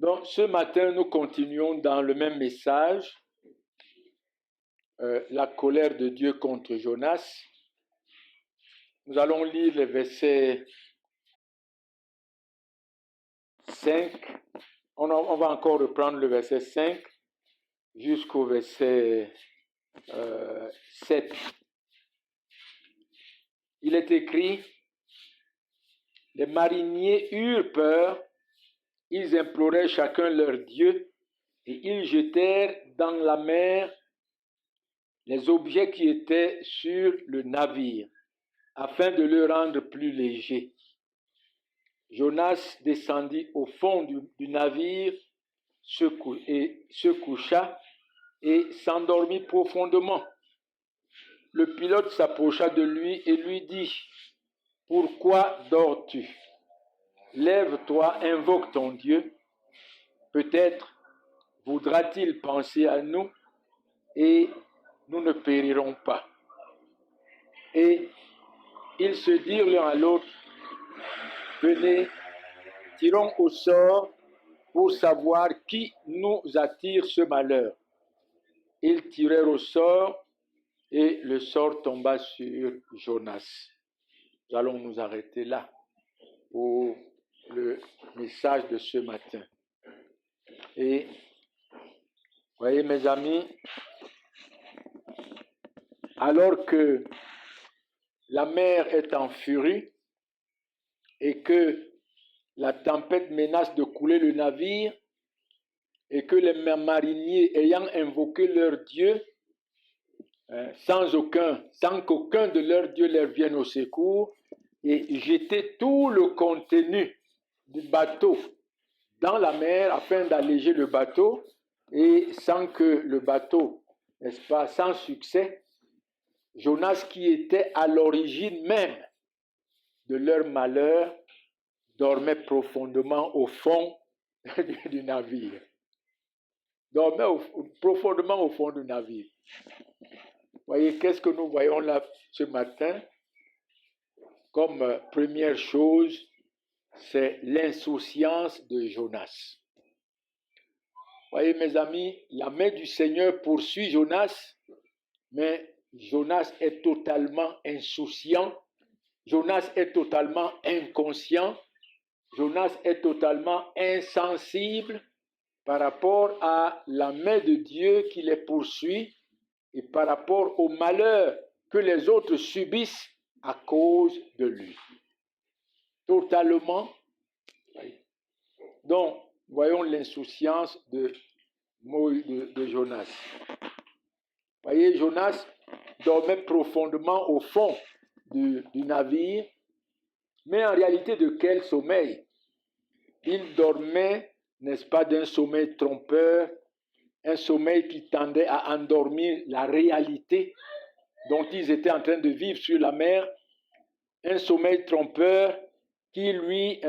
Donc, ce matin, nous continuons dans le même message, la colère de Dieu contre Jonas. Nous allons lire les versets 5. On va encore reprendre le verset 5 jusqu'au verset 7. Il est écrit, « Les mariniers eurent peur, ils imploraient chacun leur Dieu, et ils jetèrent dans la mer les objets qui étaient sur le navire, afin de le rendre plus léger. Jonas descendit au fond du navire, se coucha et s'endormit profondément. Le pilote s'approcha de lui et lui dit, « Pourquoi dors-tu? Lève-toi, invoque ton Dieu. Peut-être voudra-t-il penser à nous et nous ne périrons pas. » Et ils se dirent l'un à l'autre, « Venez, tirons au sort pour savoir qui nous attire ce malheur. » Ils tirèrent au sort et le sort tomba sur Jonas. Nous allons nous arrêter là pour le message de ce matin. Et, voyez mes amis, alors que la mer est en furie et que la tempête menace de couler le navire et que les mariniers ayant invoqué leur Dieu, sans qu'aucun de leurs dieux leur vienne au secours, et jeter tout le contenu du bateau dans la mer afin d'alléger le bateau, et sans que le bateau, n'est-ce pas, sans succès, Jonas, qui était à l'origine même de leur malheur, dormait profondément au fond du navire. Dormait profondément au fond du navire. Voyez, qu'est-ce que nous voyons là ce matin? Comme première chose, c'est l'insouciance de Jonas. Voyez mes amis, la main du Seigneur poursuit Jonas, mais Jonas est totalement insouciant, Jonas est totalement inconscient, Jonas est totalement insensible par rapport à la main de Dieu qui les poursuit et par rapport au malheur que les autres subissent à cause de lui. Totalement. Donc, voyons l'insouciance de Jonas. Voyez, Jonas dormait profondément au fond du navire, mais en réalité de quel sommeil? Il dormait, n'est-ce pas, d'un sommeil trompeur, un sommeil qui tendait à endormir la réalité dont ils étaient en train de vivre sur la mer, un sommeil trompeur qui lui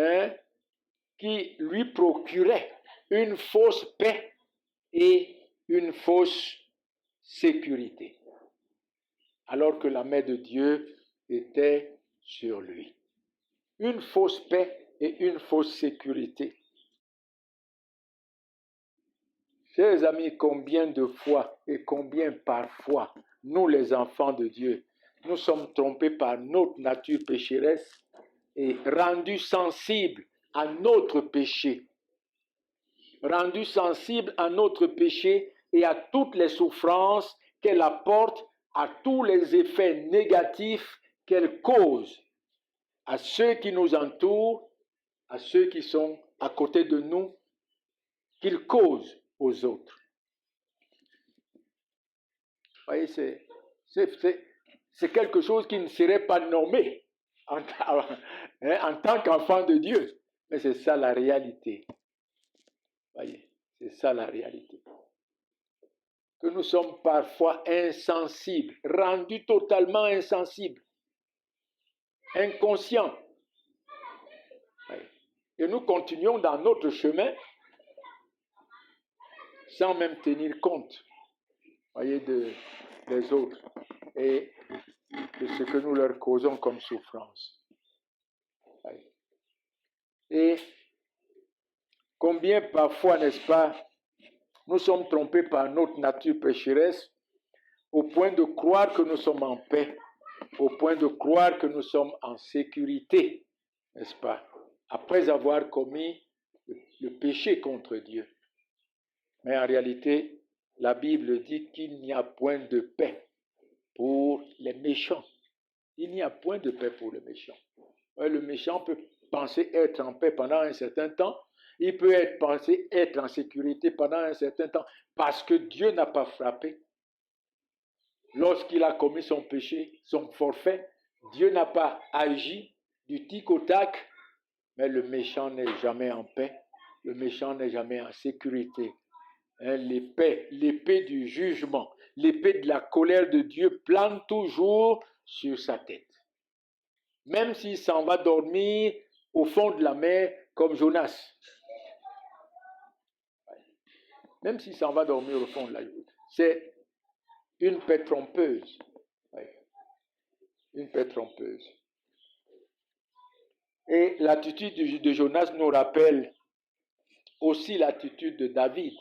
procurait une fausse paix et une fausse sécurité, alors que la main de Dieu était sur lui. Une fausse paix et une fausse sécurité. Chers amis, combien de fois et combien parfois, nous les enfants de Dieu, nous sommes trompés par notre nature pécheresse et rendus sensibles à notre péché. Rendus sensibles à notre péché et à toutes les souffrances qu'elle apporte, à tous les effets négatifs qu'elle cause à ceux qui nous entourent, à ceux qui sont à côté de nous, qu'il cause aux autres. Vous voyez, c'est quelque chose qui ne serait pas nommé en tant qu'enfant de Dieu. Mais c'est ça la réalité. Vous voyez, c'est ça la réalité. Que nous sommes parfois insensibles, rendus totalement insensibles, inconscients. Et nous continuons dans notre chemin sans même tenir compte, voyez, des autres et de ce que nous leur causons comme souffrance. Et Combien parfois, n'est-ce pas, nous sommes trompés par notre nature pécheresse au point de croire que nous sommes en paix, au point de croire que nous sommes en sécurité, n'est-ce pas, après avoir commis le péché contre Dieu. Mais en réalité, la Bible dit qu'il n'y a point de paix pour les méchants. Il n'y a point de paix pour les méchants. Le méchant peut penser être en paix pendant un certain temps. Il peut penser être en sécurité pendant un certain temps parce que Dieu n'a pas frappé. Lorsqu'il a commis son péché, son forfait, Dieu n'a pas agi du tic au tac, mais le méchant n'est jamais en paix. Le méchant n'est jamais en sécurité. L'épée du jugement, l'épée de la colère de Dieu plane toujours sur sa tête. Même s'il s'en va dormir au fond de la mer comme Jonas. Même s'il s'en va dormir au fond de la mer. C'est une paix trompeuse. Une paix trompeuse. Et l'attitude de Jonas nous rappelle aussi l'attitude de David,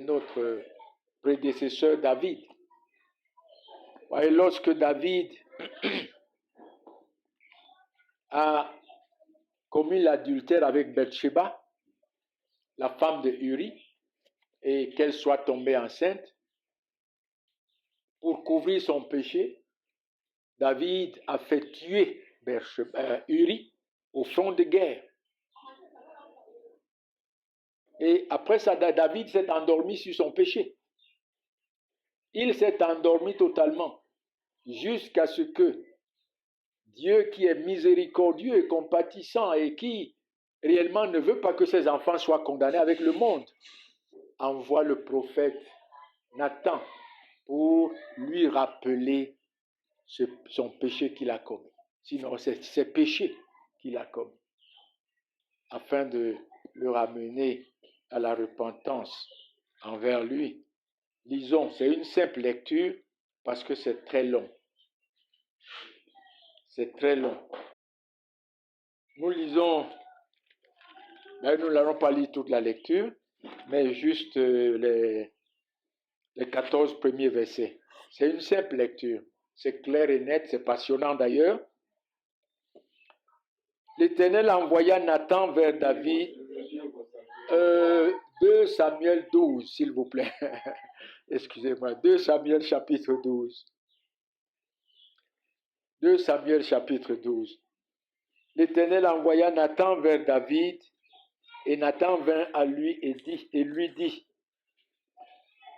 notre prédécesseur David. Lorsque David a commis l'adultère avec Bathsheba, la femme de Uri, et qu'elle soit tombée enceinte, pour couvrir son péché, David a fait tuer Uri au front de guerre. Et après ça, David s'est endormi sur son péché. Il s'est endormi totalement jusqu'à ce que Dieu, qui est miséricordieux et compatissant et qui réellement ne veut pas que ses enfants soient condamnés avec le monde, envoie le prophète Nathan pour lui rappeler son péché qu'il a commis. Sinon, c'est ses péchés qu'il a commis, afin de le ramener à la repentance envers lui. Lisons, c'est une simple lecture parce que c'est très long. C'est très long. Nous lisons, mais nous n'allons pas lire toute la lecture, mais juste les 14 premiers versets. C'est une simple lecture. C'est clair et net, c'est passionnant d'ailleurs. L'Éternel envoya Nathan vers David. 2 Samuel 12, s'il vous plaît. Excusez-moi, 2 Samuel chapitre 12. 2 Samuel chapitre 12. L'Éternel envoya Nathan vers David, et Nathan vint à lui et lui dit,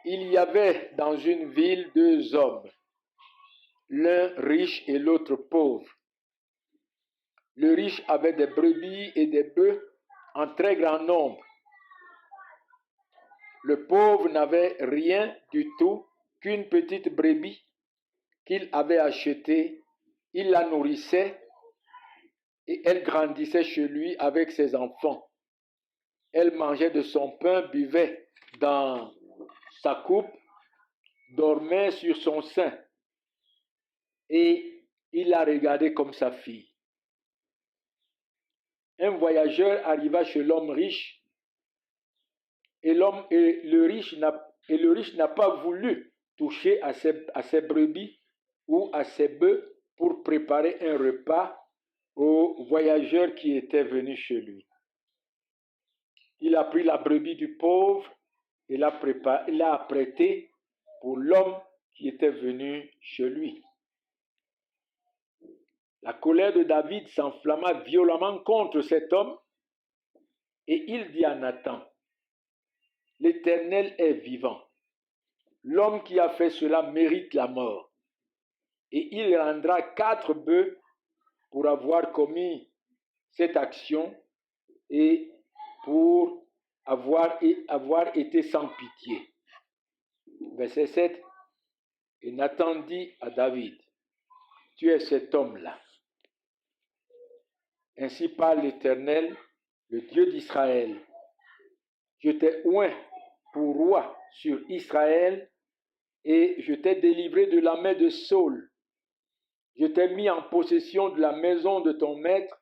il y avait dans une ville 2 hommes, l'un riche et l'autre pauvre. Le riche avait des brebis et des bœufs en très grand nombre. Le pauvre n'avait rien du tout qu'une petite brebis qu'il avait achetée. Il la nourrissait et elle grandissait chez lui avec ses enfants. Elle mangeait de son pain, buvait dans sa coupe, dormait sur son sein. Et il la regardait comme sa fille. Un voyageur arriva chez l'homme riche et le riche n'a pas voulu toucher à ses brebis ou à ses bœufs pour préparer un repas au voyageur qui était venu chez lui. Il a pris la brebis du pauvre et l'a apprêtée pour l'homme qui était venu chez lui. La colère de David s'enflamma violemment contre cet homme et il dit à Nathan, l'Éternel est vivant. L'homme qui a fait cela mérite la mort. Et il rendra 4 bœufs pour avoir commis cette action et pour avoir été sans pitié. Verset 7. Et Nathan dit à David, tu es cet homme-là. Ainsi parle l'Éternel, le Dieu d'Israël. Je t'ai oint pour roi sur Israël et je t'ai délivré de la main de Saül. Je t'ai mis en possession de la maison de ton maître.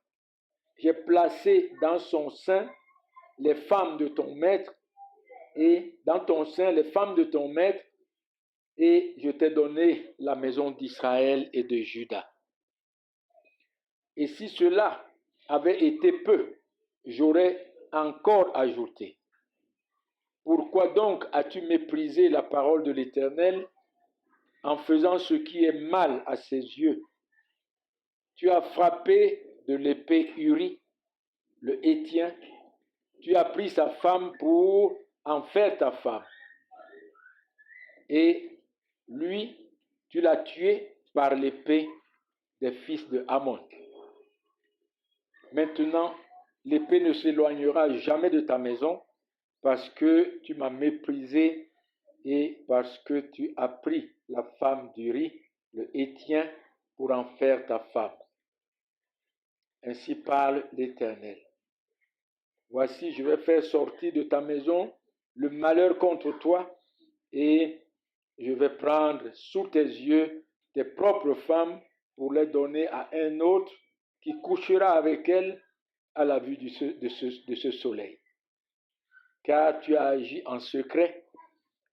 J'ai placé dans son sein les femmes de ton maître, et dans ton sein les femmes de ton maître, et je t'ai donné la maison d'Israël et de Juda. Et si cela avait été peu, j'aurais encore ajouté. Pourquoi donc as-tu méprisé la parole de l'Éternel en faisant ce qui est mal à ses yeux? Tu as frappé de l'épée Uri, le Héthien. Tu as pris sa femme pour en faire ta femme. Et lui, tu l'as tué par l'épée des fils de Ammon. Maintenant, l'épée ne s'éloignera jamais de ta maison parce que tu m'as méprisé et parce que tu as pris la femme d'Uri, le Héthien, pour en faire ta femme. Ainsi parle l'Éternel. Voici, je vais faire sortir de ta maison le malheur contre toi et je vais prendre sous tes yeux tes propres femmes pour les donner à un autre qui couchera avec elles à la vue de ce soleil. Car tu as agi en secret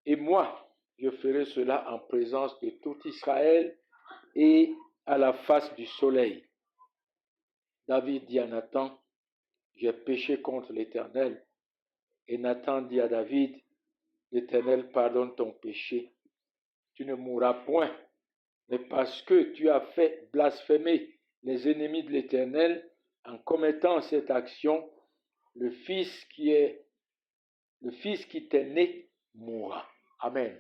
et moi, je ferai cela en présence de tout Israël et à la face du soleil. David dit à Nathan, j'ai péché contre l'Éternel. Et Nathan dit à David, l'Éternel pardonne ton péché. Tu ne mourras point, mais parce que tu as fait blasphémer les ennemis de l'Éternel en commettant cette action, le fils qui t'est né mourra. Amen.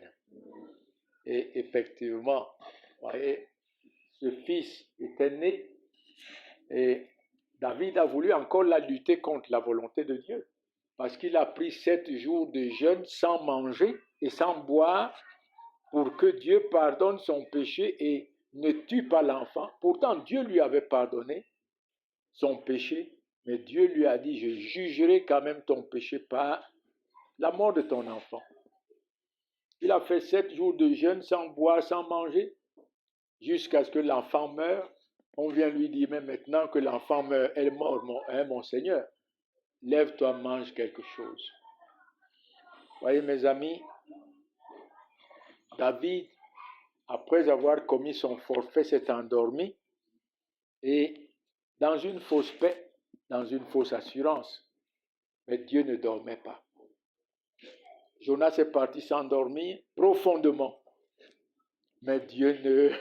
Et effectivement, vous voyez, ce fils était né et David a voulu encore la lutter contre la volonté de Dieu. Parce qu'il a pris 7 jours de jeûne sans manger et sans boire pour que Dieu pardonne son péché et ne tue pas l'enfant. Pourtant, Dieu lui avait pardonné son péché, mais Dieu lui a dit, je jugerai quand même ton péché par la mort de ton enfant. Il a fait 7 jours de jeûne sans boire, sans manger, jusqu'à ce que l'enfant meure. On vient lui dire, mais maintenant que l'enfant meurt, elle est morte, mon Seigneur. Lève-toi, mange quelque chose. Voyez mes amis, David, après avoir commis son forfait, s'est endormi et dans une fausse paix, dans une fausse assurance. Mais Dieu ne dormait pas. Jonas est parti s'endormir profondément. Mais Dieu ne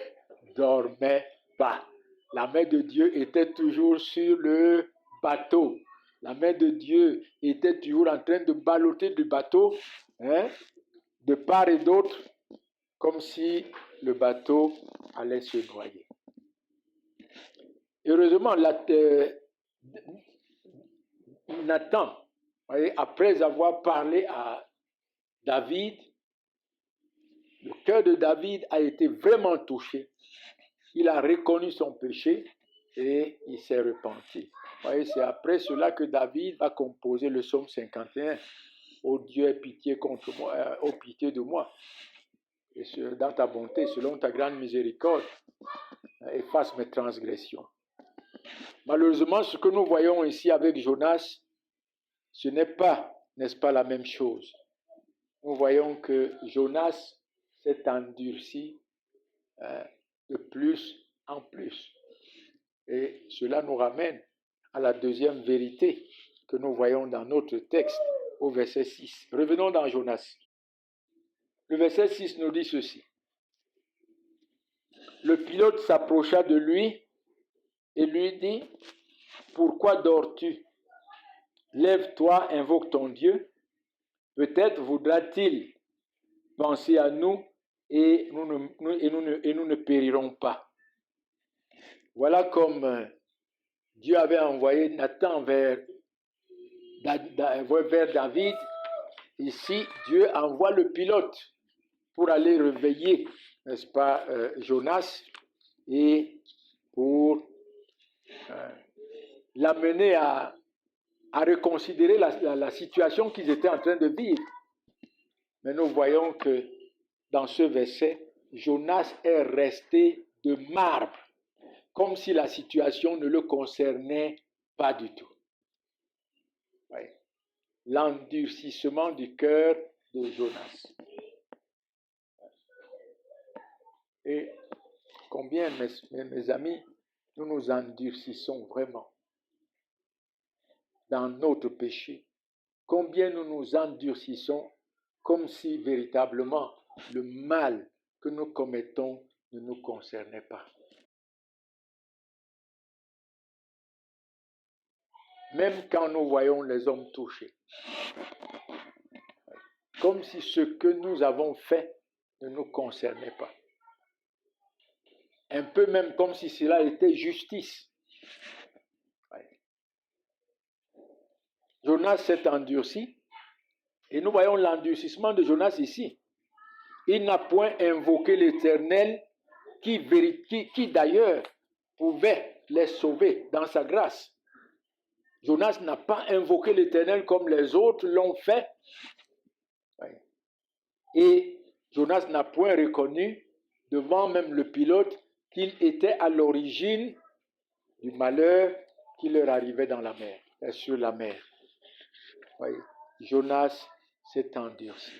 dormait pas. La main de Dieu était toujours sur le bateau. La main de Dieu était toujours en train de balloter le bateau, de part et d'autre, comme si le bateau allait se noyer. Heureusement, Nathan, après avoir parlé à David, le cœur de David a été vraiment touché. Il a reconnu son péché et il s'est repenti. C'est après cela que David va composer le psaume 51. Ô Dieu, aie pitié contre moi, ô pitié de moi. Et dans ta bonté, selon ta grande miséricorde, efface mes transgressions. Malheureusement, ce que nous voyons ici avec Jonas, ce n'est pas, n'est-ce pas, la même chose. Nous voyons que Jonas s'est endurci de plus en plus. Et cela nous ramène à la deuxième vérité que nous voyons dans notre texte au verset 6. Revenons dans Jonas. Le verset 6 nous dit ceci. Le pilote s'approcha de lui et lui dit, pourquoi dors-tu? Lève-toi, invoque ton Dieu. Peut-être voudra-t-il penser à nous et nous ne périrons pas. Voilà comme Dieu avait envoyé Nathan vers David. Ici, Dieu envoie le pilote pour aller réveiller, n'est-ce pas, Jonas, et pour l'amener à reconsidérer la situation qu'ils étaient en train de vivre. Mais nous voyons que dans ce verset, Jonas est resté de marbre, comme si la situation ne le concernait pas du tout. Oui. l'endurcissement du cœur de Jonas. Et combien, mes amis, nous nous endurcissons vraiment dans notre péché. Combien nous nous endurcissons comme si véritablement le mal que nous commettons ne nous concernait pas. Même quand nous voyons les hommes touchés, comme si ce que nous avons fait ne nous concernait pas. Un peu même comme si cela était justice. Jonas s'est endurci et nous voyons l'endurcissement de Jonas ici. Il n'a point invoqué l'Éternel qui d'ailleurs pouvait les sauver dans sa grâce. Jonas n'a pas invoqué l'Éternel comme les autres l'ont fait. Et Jonas n'a point reconnu devant même le pilote qu'il était à l'origine du malheur qui leur arrivait dans la mer, sur la mer. Voyez, Jonas s'est endurci.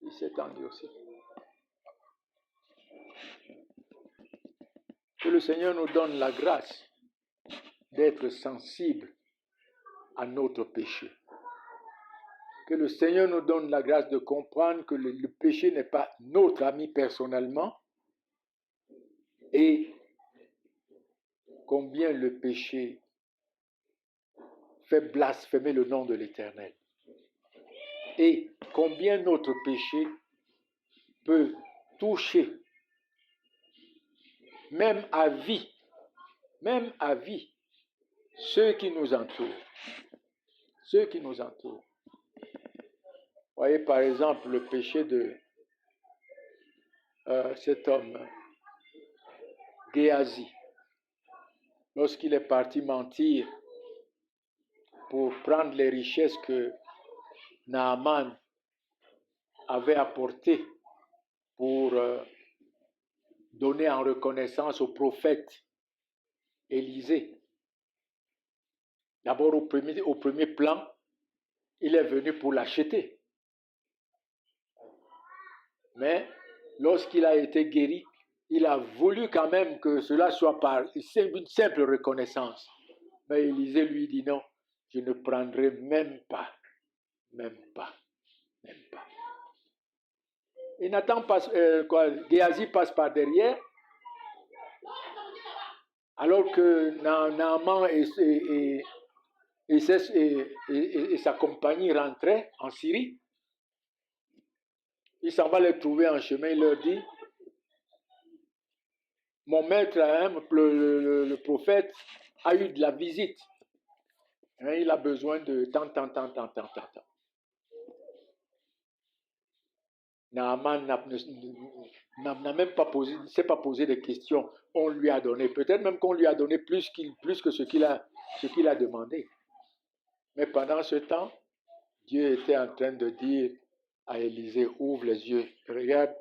Il s'est endurci. Que le Seigneur nous donne la grâce d'être sensible à notre péché. Que le Seigneur nous donne la grâce de comprendre que le péché n'est pas notre ami personnellement et combien le péché fait blasphémer le nom de l'Éternel. Et combien notre péché peut toucher, même à vie, ceux qui nous entourent. Ceux qui nous entourent. Voyez par exemple le péché de cet homme, Géasi, lorsqu'il est parti mentir pour prendre les richesses que Naaman avait apportées pour donner en reconnaissance au prophète Élisée. D'abord au premier plan, il est venu pour l'acheter. Mais lorsqu'il a été guéri, il a voulu quand même que cela soit par une simple reconnaissance. Mais Élisée lui dit non, je ne prendrai même pas. Et Nathan passe, Géasi passe par derrière, alors que Naaman et sa compagnie rentraient en Syrie. Il s'en va les trouver en chemin, il leur dit, mon maître, le prophète, a eu de la visite. Il a besoin de tant. Naaman n'a même pas posé, ne s'est pas posé de questions. On lui a donné. Peut-être même qu'on lui a donné plus que ce qu'il a demandé. Mais pendant ce temps, Dieu était en train de dire à Élisée, ouvre les yeux, regarde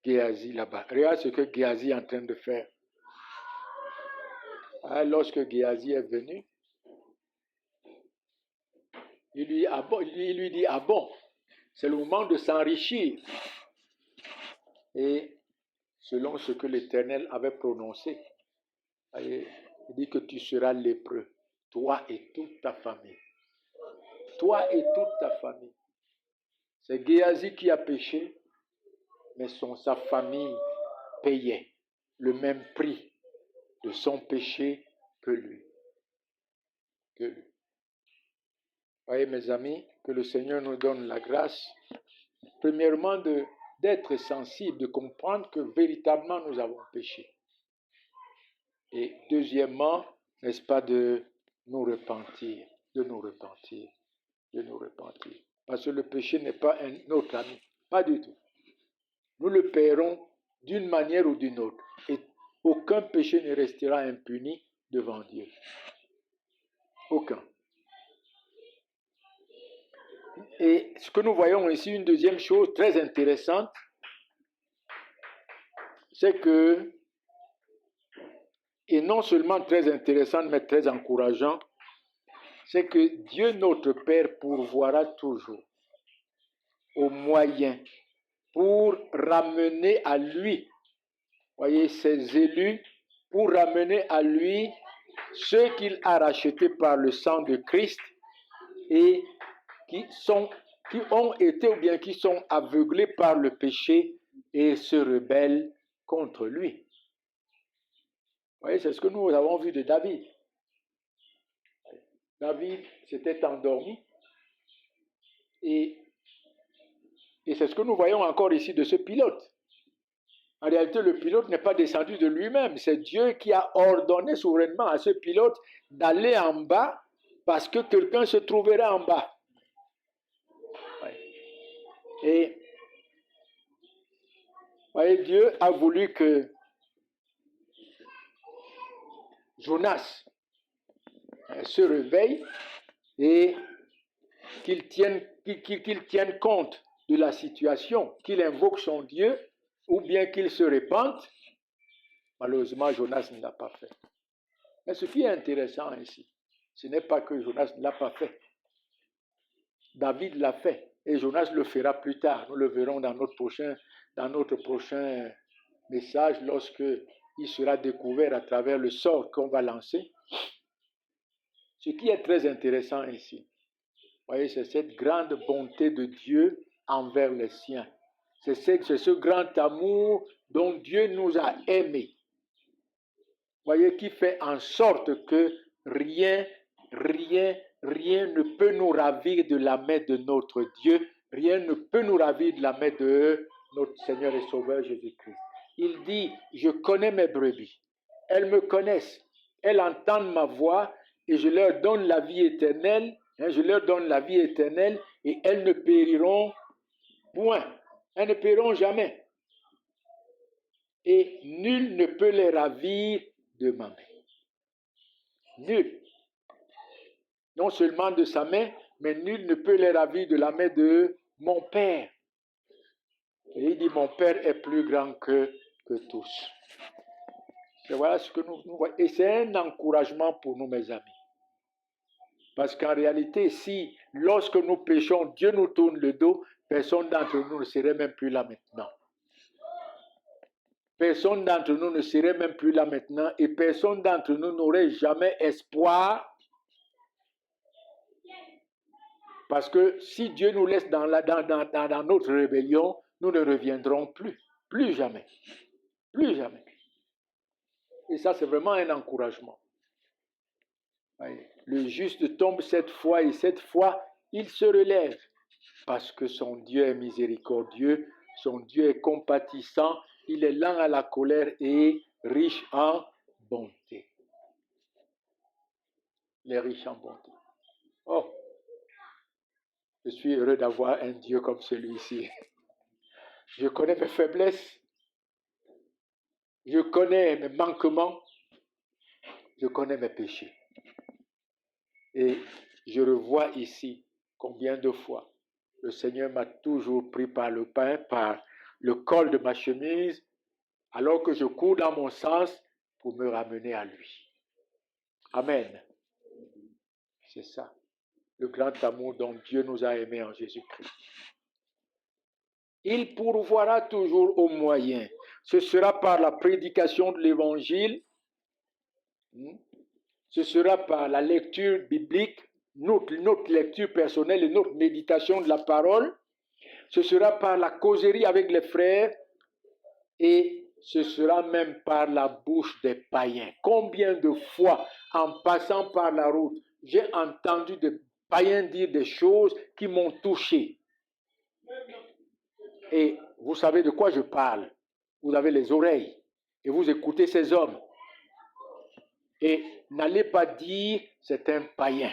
Géasi là-bas. Regarde ce que Géasi est en train de faire. Lorsque Géasi est venu, il lui dit, ah bon, c'est le moment de s'enrichir. Et selon ce que l'Éternel avait prononcé, il dit que tu seras lépreux, toi et toute ta famille. Toi et toute ta famille. C'est Géasi qui a péché, mais sa famille payait le même prix de son péché que lui. Voyez mes amis, que le Seigneur nous donne la grâce, premièrement d'être sensible, de comprendre que véritablement nous avons péché. Et deuxièmement, n'est-ce pas, de nous repentir. Parce que le péché n'est pas notre ami, pas du tout. Nous le paierons d'une manière ou d'une autre. Et aucun péché ne restera impuni devant Dieu. Aucun. Et ce que nous voyons ici, une deuxième chose très intéressante, c'est que, et non seulement très intéressante, mais très encourageante, c'est que Dieu notre Père pourvoira toujours aux moyens pour ramener à lui, voyez, ses élus, pour ramener à lui ceux qu'il a rachetés par le sang de Christ et qui ont été ou bien qui sont aveuglés par le péché et se rebellent contre lui. Vous voyez, c'est ce que nous avons vu de David. David s'était endormi et c'est ce que nous voyons encore ici de ce pilote. En réalité, le pilote n'est pas descendu de lui-même. C'est Dieu qui a ordonné souverainement à ce pilote d'aller en bas parce que quelqu'un se trouverait en bas. Et voyez, Dieu a voulu que Jonas se réveille et qu'il tienne compte de la situation, qu'il invoque son Dieu ou bien qu'il se répande. Malheureusement, Jonas ne l'a pas fait. Mais ce qui est intéressant ici, ce n'est pas que Jonas ne l'a pas fait. David l'a fait et Jonas le fera plus tard. Nous le verrons dans notre prochain message lorsque il sera découvert à travers le sort qu'on va lancer. Ce qui est très intéressant ici, voyez, c'est cette grande bonté de Dieu envers les siens. C'est ce grand amour dont Dieu nous a aimés. Voyez, qui fait en sorte que rien ne peut nous ravir de la main de notre Dieu. Rien ne peut nous ravir de la main de notre Seigneur et Sauveur Jésus-Christ. Il dit, je connais mes brebis. Elles me connaissent. Elles entendent ma voix et je leur donne la vie éternelle. Je leur donne la vie éternelle et elles ne périront point. Elles ne périront jamais. Et nul ne peut les ravir de ma main. Nul. Non seulement de sa main, mais nul ne peut les ravir de la main de mon Père. Et il dit, mon Père est plus grand que tous. Et voilà ce que nous voyons. Et c'est un encouragement pour nous, mes amis. Parce qu'en réalité, si lorsque nous péchons, Dieu nous tourne le dos, personne d'entre nous ne serait même plus là maintenant. Personne d'entre nous ne serait même plus là maintenant et personne d'entre nous n'aurait jamais espoir. Parce que si Dieu nous laisse dans notre rébellion, nous ne reviendrons plus. Plus jamais. Plus jamais. Et ça, c'est vraiment un encouragement. Le juste tombe 7 fois et 7 fois, il se relève. Parce que son Dieu est miséricordieux, son Dieu est compatissant, il est lent à la colère et riche en bonté. Il est riche en bonté. Oh, je suis heureux d'avoir un Dieu comme celui-ci. Je connais mes faiblesses, je connais mes manquements, je connais mes péchés. Et je revois ici combien de fois le Seigneur m'a toujours pris par le pain, par le col de ma chemise, alors que je cours dans mon sens pour me ramener à lui. Amen. C'est ça, le grand amour dont Dieu nous a aimés en Jésus-Christ. Il pourvoira toujours aux moyens. Ce sera par la prédication de l'Évangile, ce sera par la lecture biblique, notre lecture personnelle et notre méditation de la parole, ce sera par la causerie avec les frères et ce sera même par la bouche des païens. Combien de fois, en passant par la route, j'ai entendu des païens dire des choses qui m'ont touché. Et vous savez de quoi je parle. Vous avez les oreilles et vous écoutez ces hommes. Et n'allez pas dire c'est un païen.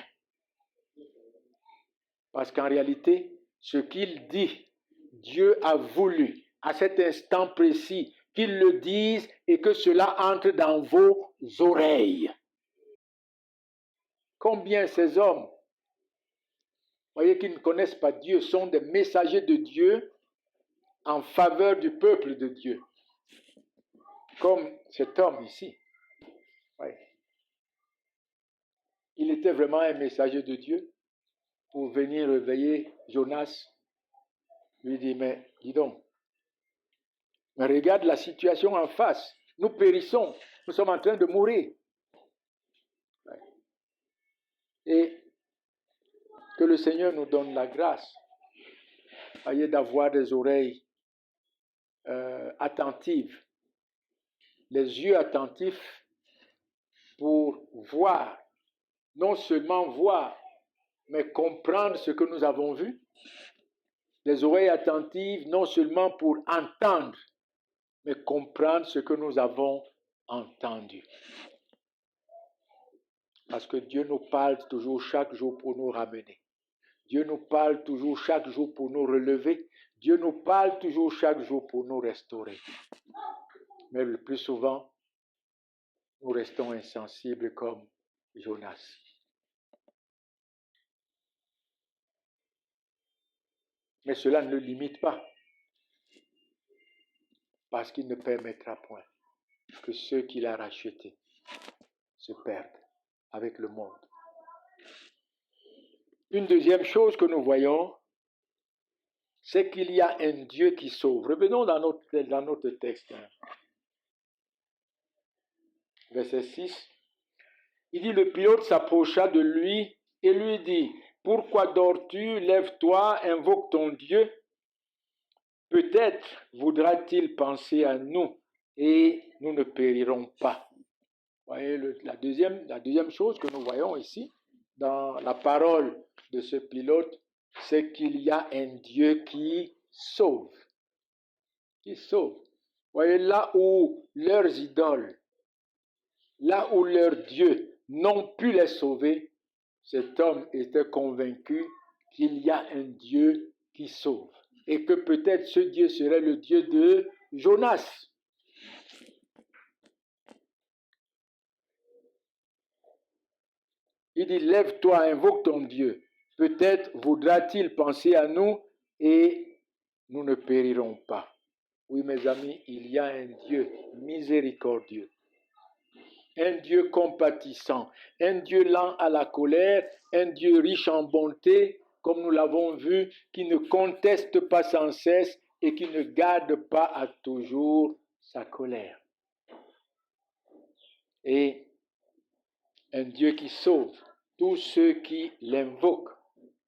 Parce qu'en réalité, ce qu'il dit, Dieu a voulu à cet instant précis qu'il le dise et que cela entre dans vos oreilles. Combien ces hommes, voyez, qui ne connaissent pas Dieu, sont des messagers de Dieu en faveur du peuple de Dieu. Comme cet homme ici. Oui. Il il était vraiment un messager de Dieu pour venir réveiller Jonas. Lui dit, mais dis donc, mais regarde la situation en face. Nous périssons, nous sommes en train de mourir. Et que le Seigneur nous donne la grâce, voyez, d'avoir des oreilles attentives, les yeux attentifs pour voir, non seulement voir, mais comprendre ce que nous avons vu, les oreilles attentives, non seulement pour entendre, mais comprendre ce que nous avons entendu. Parce que Dieu nous parle toujours chaque jour pour nous ramener. Dieu nous parle toujours chaque jour pour nous relever. Dieu nous parle toujours chaque jour pour nous restaurer. Mais le plus souvent, nous restons insensibles comme Jonas. Mais cela ne le limite pas. Parce qu'il ne permettra point que ceux qu'il a rachetés se perdent avec le monde. Une deuxième chose que nous voyons, c'est qu'il y a un Dieu qui sauve. Revenons dans notre texte. Verset 6. Il dit, le pilote s'approcha de lui et lui dit, pourquoi dors-tu? Lève-toi, invoque ton Dieu. Peut-être voudra-t-il penser à nous et nous ne périrons pas. Vous voyez, la deuxième chose que nous voyons ici, dans la parole de ce pilote, c'est qu'il y a un Dieu qui sauve. Qui sauve. Vous voyez, là où leurs idoles, là où leurs dieux n'ont pu les sauver, cet homme était convaincu qu'il y a un Dieu qui sauve. Et que peut-être ce Dieu serait le Dieu de Jonas. Il dit, lève-toi, invoque ton Dieu. Peut-être voudra-t-il penser à nous et nous ne périrons pas. Oui, mes amis, il y a un Dieu miséricordieux, un Dieu compatissant, un Dieu lent à la colère, un Dieu riche en bonté, comme nous l'avons vu, qui ne conteste pas sans cesse et qui ne garde pas à toujours sa colère. Et un Dieu qui sauve tous ceux qui l'invoquent,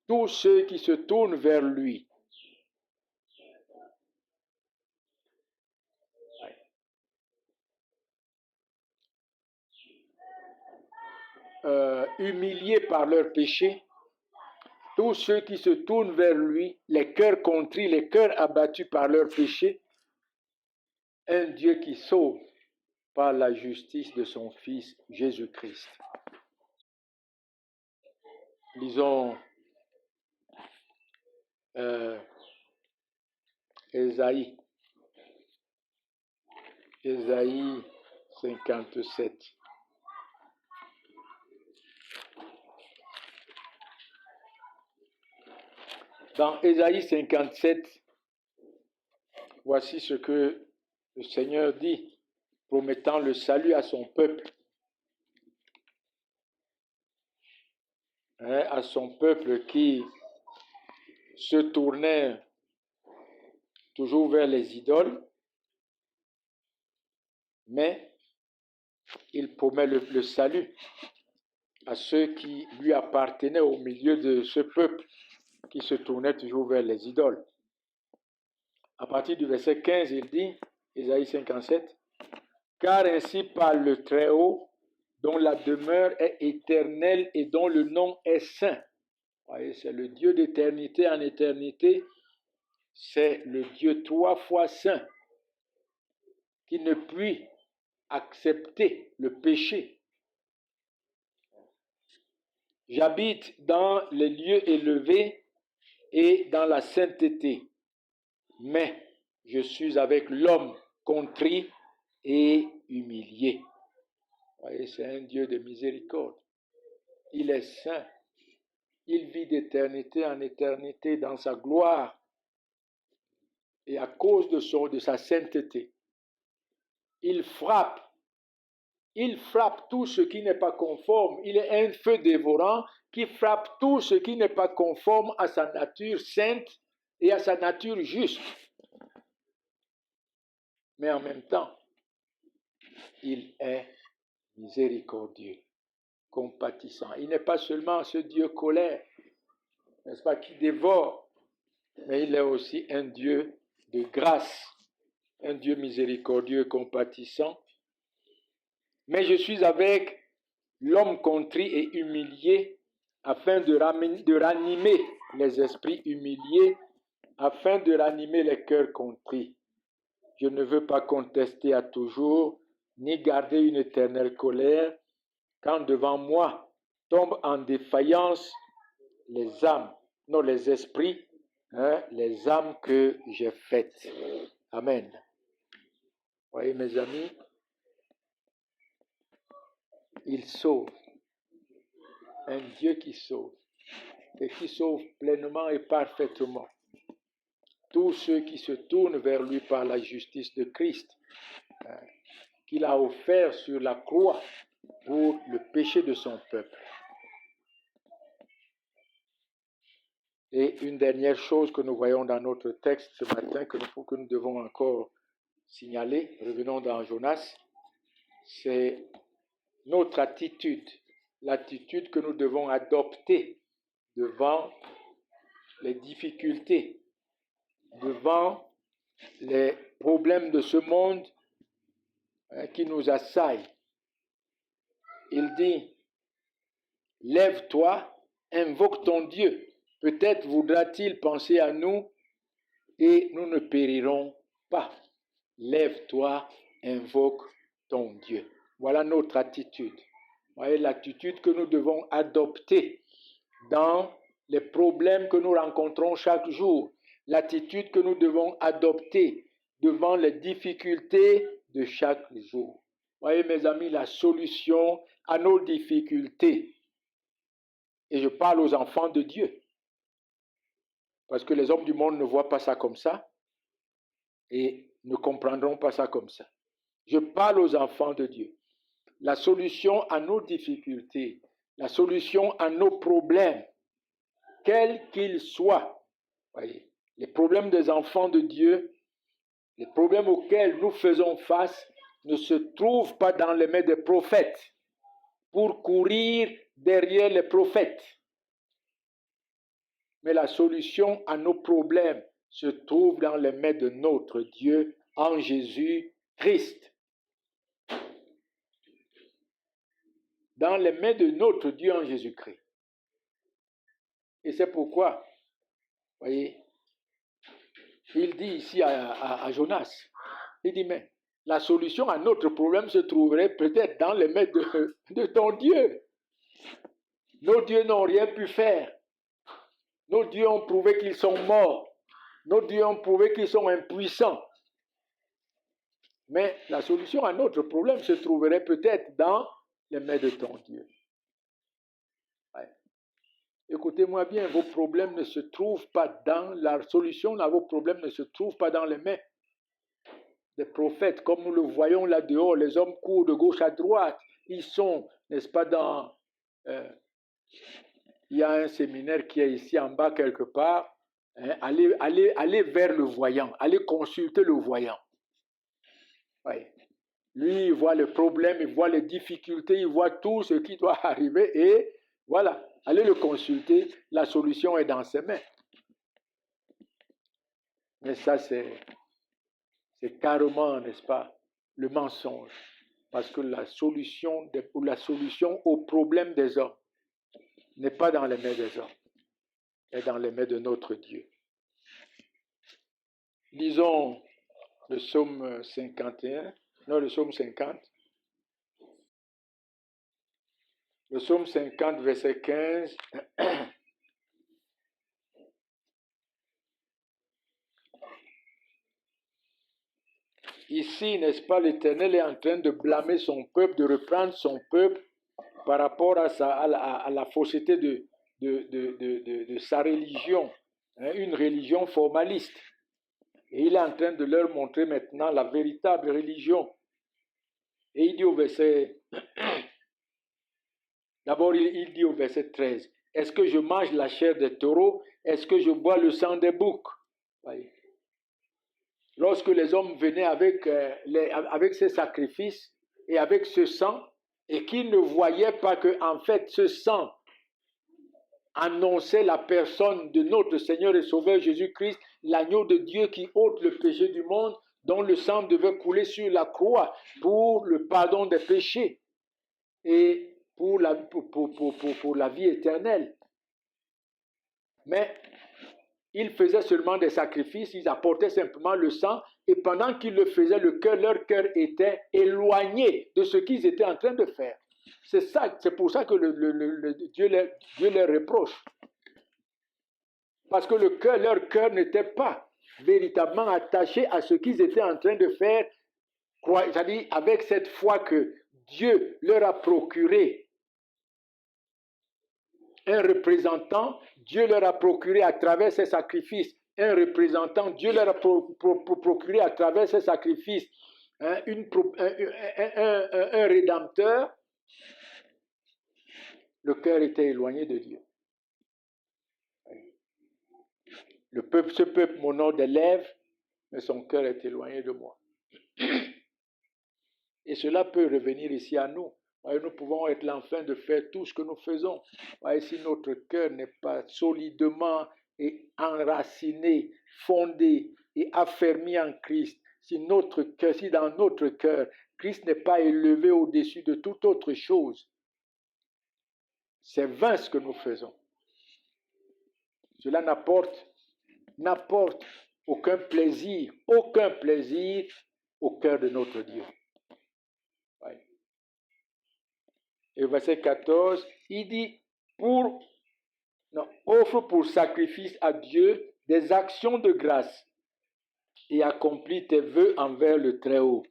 tous ceux qui se tournent vers lui. Humiliés par leurs péchés, tous ceux qui se tournent vers lui, les cœurs contrits, les cœurs abattus par leurs péchés, un Dieu qui sauve par la justice de son Fils Jésus-Christ. Lisons Ésaïe 57. Dans Ésaïe 57, voici ce que le Seigneur dit, promettant le salut à son peuple. À son peuple qui se tournait toujours vers les idoles, mais il promet le salut à ceux qui lui appartenaient au milieu de ce peuple qui se tournait toujours vers les idoles. À partir du verset 15, il dit, Ésaïe 57, « Car ainsi parle le Très-Haut, dont la demeure est éternelle et dont le nom est saint. » Vous voyez, c'est le Dieu d'éternité en éternité, c'est le Dieu 3 fois saint, qui ne puis accepter le péché. J'habite dans les lieux élevés et dans la sainteté, mais je suis avec l'homme contrit et humilié. Vous voyez, c'est un Dieu de miséricorde. Il est saint. Il vit d'éternité en éternité dans sa gloire. Et à cause de sa sainteté, il frappe Il frappe tout ce qui n'est pas conforme. Il est un feu dévorant qui frappe tout ce qui n'est pas conforme à sa nature sainte et à sa nature juste. Mais en même temps, il est miséricordieux, compatissant. Il n'est pas seulement ce Dieu colère, n'est-ce pas, qui dévore, mais il est aussi un Dieu de grâce, un Dieu miséricordieux, compatissant. Mais je suis avec l'homme contrit et humilié, afin de ranimer les esprits humiliés, afin de ranimer les cœurs contrits. Je ne veux pas contester à toujours, ni garder une éternelle colère, quand devant moi tombent en défaillance les âmes, non les esprits, les âmes que j'ai faites. Amen. Voyez mes amis, il sauve. Un Dieu qui sauve, et qui sauve pleinement et parfaitement tous ceux qui se tournent vers lui par la justice de Christ, qu'il a offert sur la croix pour le péché de son peuple. Et une dernière chose que nous voyons dans notre texte ce matin, que nous devons encore signaler, revenons dans Jonas, c'est notre attitude, l'attitude que nous devons adopter devant les difficultés, devant les problèmes de ce monde qui nous assaillent. Il dit, lève-toi, invoque ton Dieu. Peut-être voudra-t-il penser à nous et nous ne périrons pas. Lève-toi, invoque ton Dieu. Voilà notre attitude. Voyez l'attitude que nous devons adopter dans les problèmes que nous rencontrons chaque jour. L'attitude que nous devons adopter devant les difficultés de chaque jour. Voyez mes amis, la solution à nos difficultés, et je parle aux enfants de Dieu, parce que les hommes du monde ne voient pas ça comme ça et ne comprendront pas ça comme ça. Je parle aux enfants de Dieu. La solution à nos difficultés, la solution à nos problèmes, quels qu'ils soient, voyez, les problèmes des enfants de Dieu, les problèmes auxquels nous faisons face ne se trouvent pas dans les mains des prophètes pour courir derrière les prophètes. Mais la solution à nos problèmes se trouve dans les mains de notre Dieu en Jésus-Christ. Dans les mains de notre Dieu en Jésus-Christ. Et c'est pourquoi, voyez, il dit ici à Jonas, il dit, mais la solution à notre problème se trouverait peut-être dans les mains de ton Dieu. Nos dieux n'ont rien pu faire. Nos dieux ont prouvé qu'ils sont morts. Nos dieux ont prouvé qu'ils sont impuissants. Mais la solution à notre problème se trouverait peut-être dans les mains de ton Dieu. Ouais. Écoutez-moi bien, vos problèmes ne se trouvent pas dans la solution, là, vos problèmes ne se trouvent pas dans les mains des prophètes, comme nous le voyons là dehors. Les hommes courent de gauche à droite. Ils sont, n'est-ce pas, dans... il y a un séminaire qui est ici en bas quelque part. Hein, allez vers le voyant, allez consulter le voyant. Ouais. Lui, il voit les problèmes, il voit les difficultés, il voit tout ce qui doit arriver et voilà, allez le consulter, la solution est dans ses mains. Mais ça, c'est carrément, n'est-ce pas, le mensonge. Parce que la solution au problème des hommes n'est pas dans les mains des hommes, mais dans les mains de notre Dieu. Lisons le psaume 51, non, le psaume 50. Le psaume 50, verset 15. Ici, n'est-ce pas, l'Éternel est en train de blâmer son peuple, de reprendre son peuple par rapport à la fausseté de sa religion, hein, une religion formaliste. Et il est en train de leur montrer maintenant la véritable religion. Et Et il dit au verset... D'abord, il dit au verset 13, « Est-ce que je mange la chair des taureaux? Est-ce que je bois le sang des boucs ?» Voyez. Lorsque les hommes venaient avec ces sacrifices et avec ce sang, et qu'ils ne voyaient pas que, en fait, ce sang annonçait la personne de notre Seigneur et Sauveur Jésus-Christ, l'agneau de Dieu qui ôte le péché du monde, dont le sang devait couler sur la croix pour le pardon des péchés et pour la vie éternelle. Mais ils faisaient seulement des sacrifices, ils apportaient simplement le sang, et pendant qu'ils le faisaient, leur cœur était éloigné de ce qu'ils étaient en train de faire. C'est pour ça que Dieu les reproche. Parce que leur cœur n'était pas véritablement attaché à ce qu'ils étaient en train de faire, c'est-à-dire avec cette foi que Dieu leur a procuré un représentant, Dieu leur a procuré à travers ces sacrifices un représentant, Dieu leur a procuré à travers ces sacrifices un rédempteur. Le cœur était éloigné de Dieu. Ce peuple m'honore des lèvres, mais son cœur est éloigné de moi. Et cela peut revenir ici à nous. Nous pouvons être l'enfant de faire tout ce que nous faisons. Si notre cœur n'est pas solidement et enraciné, fondé et affermi en Christ, si dans notre cœur, Christ n'est pas élevé au-dessus de toute autre chose, c'est vain ce que nous faisons. Cela n'apporte aucun plaisir au cœur de notre Dieu. Et verset 14, il dit, offre pour sacrifice à Dieu des actions de grâce et accomplis tes vœux envers le Très-Haut.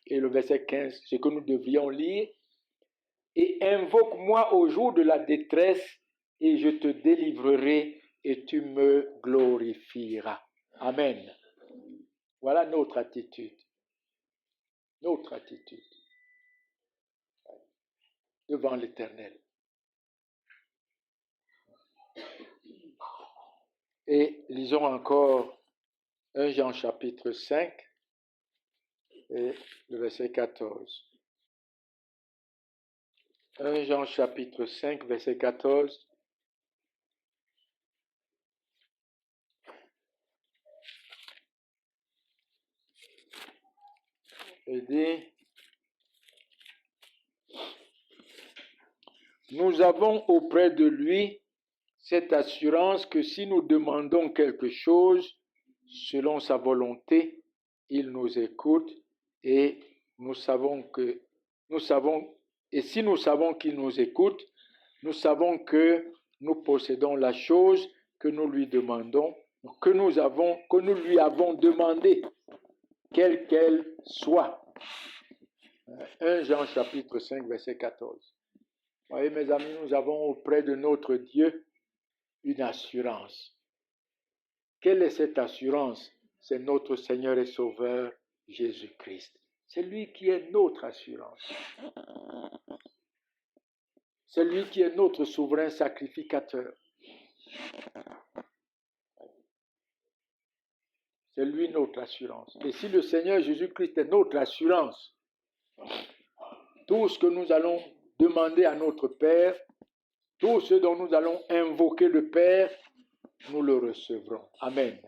Et le verset 15, ce que nous devrions lire, et invoque-moi au jour de la détresse et je te délivrerai et tu me glorifieras. Amen. Voilà notre attitude. Notre attitude devant l'Éternel. Et lisons encore 1 Jean chapitre 5 et le verset 14. 1 Jean chapitre 5, verset 14. Il dit, nous avons auprès de lui cette assurance que si nous demandons quelque chose selon sa volonté, il nous écoute et si nous savons qu'il nous écoute, nous savons que nous possédons la chose que nous lui demandons, que nous lui avons demandé, quelle qu'elle soit. 1 Jean chapitre 5, verset 14. Vous voyez, mes amis, nous avons auprès de notre Dieu une assurance. Quelle est cette assurance? C'est notre Seigneur et Sauveur Jésus-Christ. C'est lui qui est notre assurance. C'est lui qui est notre souverain sacrificateur. C'est lui notre assurance. Et si le Seigneur Jésus-Christ est notre assurance, tout ce que nous allons demander à notre Père, tout ce dont nous allons invoquer le Père, nous le recevrons. Amen.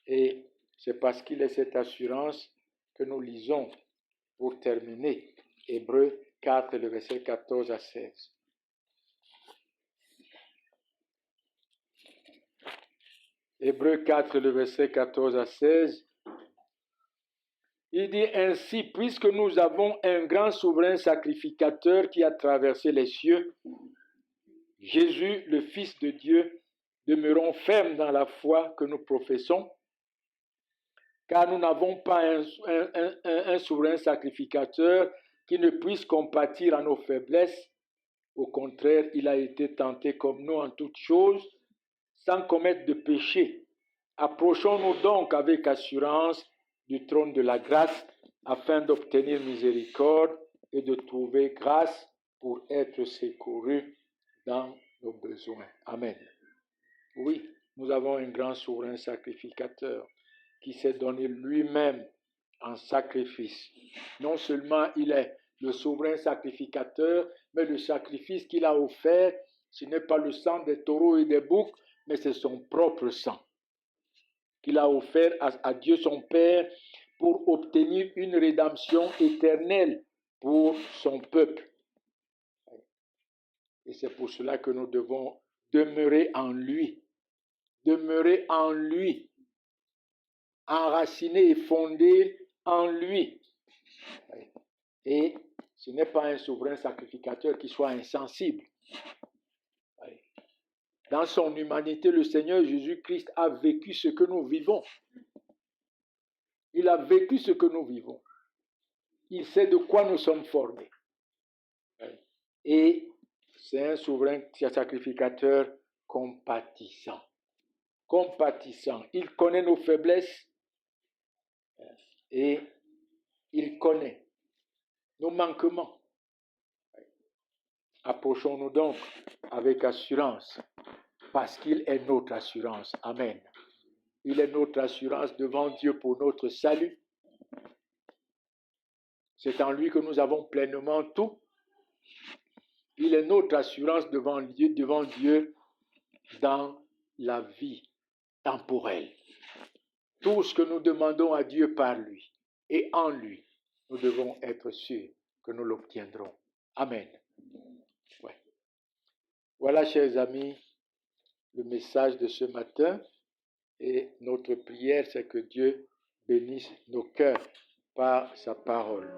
Et c'est parce qu'il est cette assurance que nous lisons, pour terminer, Hébreux 4, le verset 14 à 16. Hébreux 4, le verset 14 à 16. Il dit ainsi, puisque nous avons un grand souverain sacrificateur qui a traversé les cieux, Jésus, le Fils de Dieu, demeurons fermes dans la foi que nous professons, car nous n'avons pas un souverain sacrificateur qui ne puisse compatir à nos faiblesses. Au contraire, il a été tenté comme nous en toutes choses, sans commettre de péché. Approchons-nous donc avec assurance du trône de la grâce, afin d'obtenir miséricorde et de trouver grâce pour être secourus dans nos besoins. Amen. Oui, nous avons un grand souverain sacrificateur qui s'est donné lui-même en sacrifice. Non seulement il est le souverain sacrificateur, mais le sacrifice qu'il a offert, ce n'est pas le sang des taureaux et des boucs, mais c'est son propre sang qu'il a offert à Dieu son Père pour obtenir une rédemption éternelle pour son peuple. Et c'est pour cela que nous devons demeurer en lui, enracinés et fondés en lui. Et ce n'est pas un souverain sacrificateur qui soit insensible. Dans son humanité, le Seigneur Jésus-Christ a vécu ce que nous vivons. Il a vécu ce que nous vivons. Il sait de quoi nous sommes formés. Et c'est un souverain sacrificateur compatissant. Compatissant. Il connaît nos faiblesses et il connaît nos manquements. Approchons-nous donc avec assurance, parce qu'il est notre assurance. Amen. Il est notre assurance devant Dieu pour notre salut. C'est en lui que nous avons pleinement tout. Il est notre assurance devant Dieu dans la vie temporelle. Tout ce que nous demandons à Dieu par lui et en lui, nous devons être sûrs que nous l'obtiendrons. Amen. Ouais. Voilà, chers amis, le message de ce matin. Et notre prière, c'est que Dieu bénisse nos cœurs par sa parole.